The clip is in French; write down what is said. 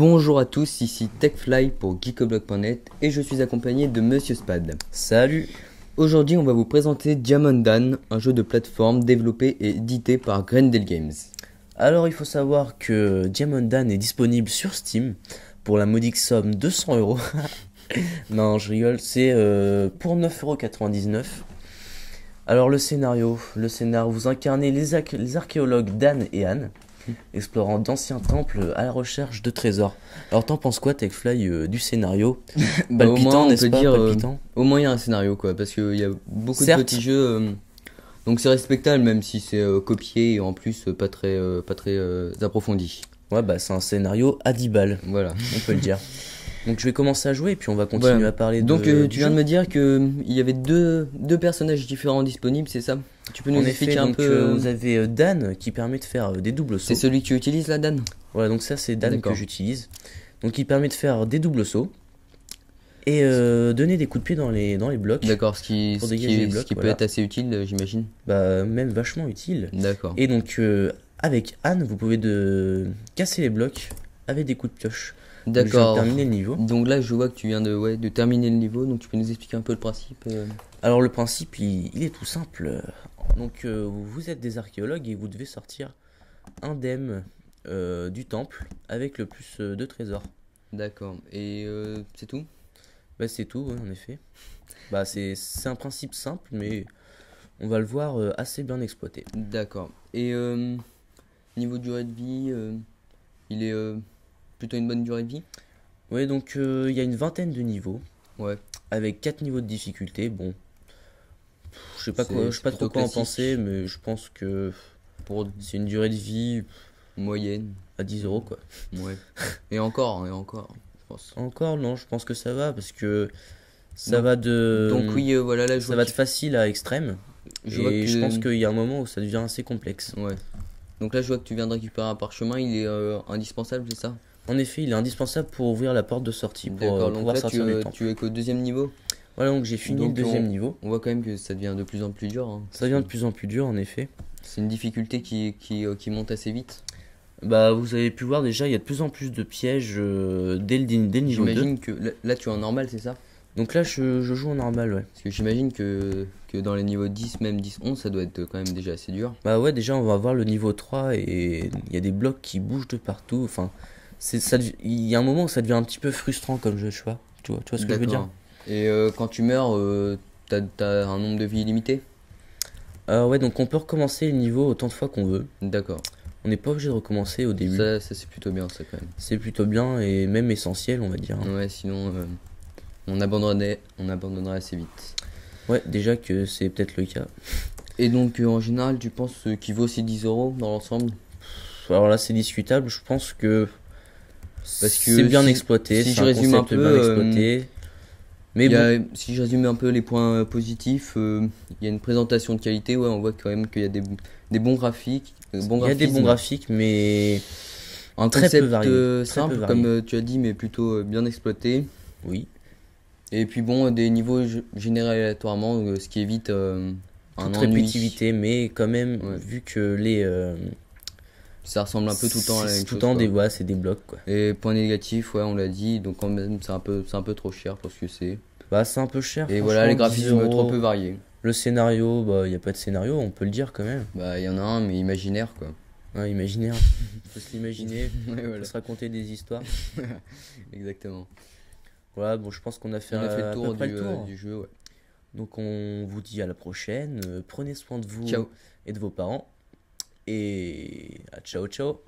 Bonjour à tous, ici TechFly pour geekoblock.net et je suis accompagné de Monsieur Spad. Salut. Aujourd'hui, on va vous présenter Diamond Dan, un jeu de plateforme développé et édité par Grendel Games. Alors, il faut savoir que Diamond Dan est disponible sur Steam pour la modique somme de 100€. Non, je rigole, c'est pour 9,99€. Alors, le scénario, vous incarnez les archéologues Dan et Anne, explorant d'anciens temples à la recherche de trésors. Alors, t'en penses quoi, TechFly, du scénario? Palpitant, n'est-ce pas, palpitant? Au moins, il y a un scénario, quoi, parce qu'il y a beaucoup Certes. de petits jeux, donc c'est respectable, même si c'est copié et en plus pas très approfondi. Ouais, bah, c'est un scénario à 10 balles, Voilà. on peut le dire. Donc, je vais commencer à jouer et puis on va continuer Voilà. à parler Donc, du tu viens de jeu. me dire qu'il y avait deux personnages différents disponibles, c'est ça? Tu peux nous En expliquer effet, un donc, peu vous avez Dan qui permet de faire des doubles sauts. C'est celui que tu utilises là, Dan? Voilà, donc ça c'est Dan D'accord. que j'utilise. Donc il permet de faire des doubles sauts et donner des coups de pied dans les blocs. D'accord, ce Pour qui, dégager les blocs, ce qui peut voilà. être assez utile, j'imagine. Bah même vachement utile. D'accord. Et donc avec Anne, vous pouvez casser les blocs avec des coups de pioche. Donc, je viens de D'accord. terminer le niveau. Donc là, je vois que tu viens de terminer le niveau, donc tu peux nous expliquer un peu le principe Alors le principe, il est tout simple. Donc vous êtes des archéologues et vous devez sortir indemne du temple avec le plus de trésors. D'accord. Et c'est tout? Bah c'est tout, ouais, en effet. Bah c'est un principe simple, mais on va le voir assez bien exploité. D'accord. Et niveau durée de vie, il est plutôt une bonne durée de vie? Ouais, donc il y a une vingtaine de niveaux, Ouais. avec 4 niveaux de difficulté. Bon, je sais pas C'est- quoi, je c'est sais pas trop plutôt quoi en classique. penser, mais je pense que Pour c'est une durée de vie moyenne. à 10€ quoi. Ouais. Et encore, je pense. Encore, non, je pense que ça va, parce que ça Donc- va de... Donc oui, voilà, là, je ça vois va que- de facile à extrême, je vois et que- je pense qu'il y a un moment où ça devient assez complexe. Ouais. Donc là, je vois que tu viens de récupérer un parchemin, il est indispensable, c'est ça? En effet, il est indispensable pour ouvrir la porte de sortie, pour D'accord, donc pouvoir là, sortir du temple. tu es qu'au deuxième niveau. Voilà, donc j'ai fini Donc, le deuxième niveau. On voit quand même que ça devient de plus en plus dur, hein. Ça devient de plus en plus dur, en effet. C'est une difficulté qui monte assez vite. Bah, vous avez pu voir déjà, il y a de plus en plus de pièges dès le niveau 2. J'imagine que là, tu es en normal, c'est ça? Donc là, je joue en normal, ouais. Parce que j'imagine que dans les niveaux 10, même 10, 11, ça doit être quand même déjà assez dur. Bah ouais, déjà, on va voir le niveau 3 et il y a des blocs qui bougent de partout. Enfin, il y a un moment où ça devient un petit peu frustrant comme jeu, tu vois. Tu vois ce que je veux dire? D'accord. Et quand tu meurs, t'as un nombre de vies illimité? Ouais, donc on peut recommencer le niveau autant de fois qu'on veut. D'accord. On n'est pas obligé de recommencer au début. Ça c'est plutôt bien, ça, quand même. C'est plutôt bien et même essentiel, on va dire. Ouais, sinon, on abandonnerait assez vite. Ouais, déjà que c'est peut-être le cas. Et donc, en général, tu penses qu'il vaut aussi 10€ dans l'ensemble? Alors là, c'est discutable. Je pense que Parce que c'est bien si- exploité. si c'est je un résume un concept peu, bien exploité. Mais bon, Si je résume un peu les points positifs, il y a une présentation de qualité, ouais, on voit quand même qu'il y a des bons graphiques, il y a des bons graphiques, mais un très peu concept varié, très simple peu varié. comme tu as dit, mais plutôt bien exploité. oui. Et puis bon, des niveaux générés aléatoirement, ce qui évite un Toute ennui. répétitivité, mais quand même, Ouais. vu que les. Ça ressemble un peu tout le temps à la c'est même tout le chose, temps quoi. ouais, c'est des blocs, quoi. Et point négatif, ouais, on l'a dit, donc quand même c'est un peu trop cher pour ce que c'est. Bah, c'est un peu cher. Et voilà, les franchement, 10 graphismes trop €. peu variés. Le scénario, bah, il n'y a pas de scénario, on peut le dire quand même. Bah, il y en a un, mais imaginaire, quoi. Hein, imaginaire. Faut se l'imaginer. Ouais, Faut voilà. se raconter des histoires. Exactement. Voilà, bon, je pense qu'on a fait, On a fait à le peu tour près le tour. du jeu, ouais. Donc, on vous dit à la prochaine. Prenez soin de vous Ciao. et de vos parents. Et ciao, ciao.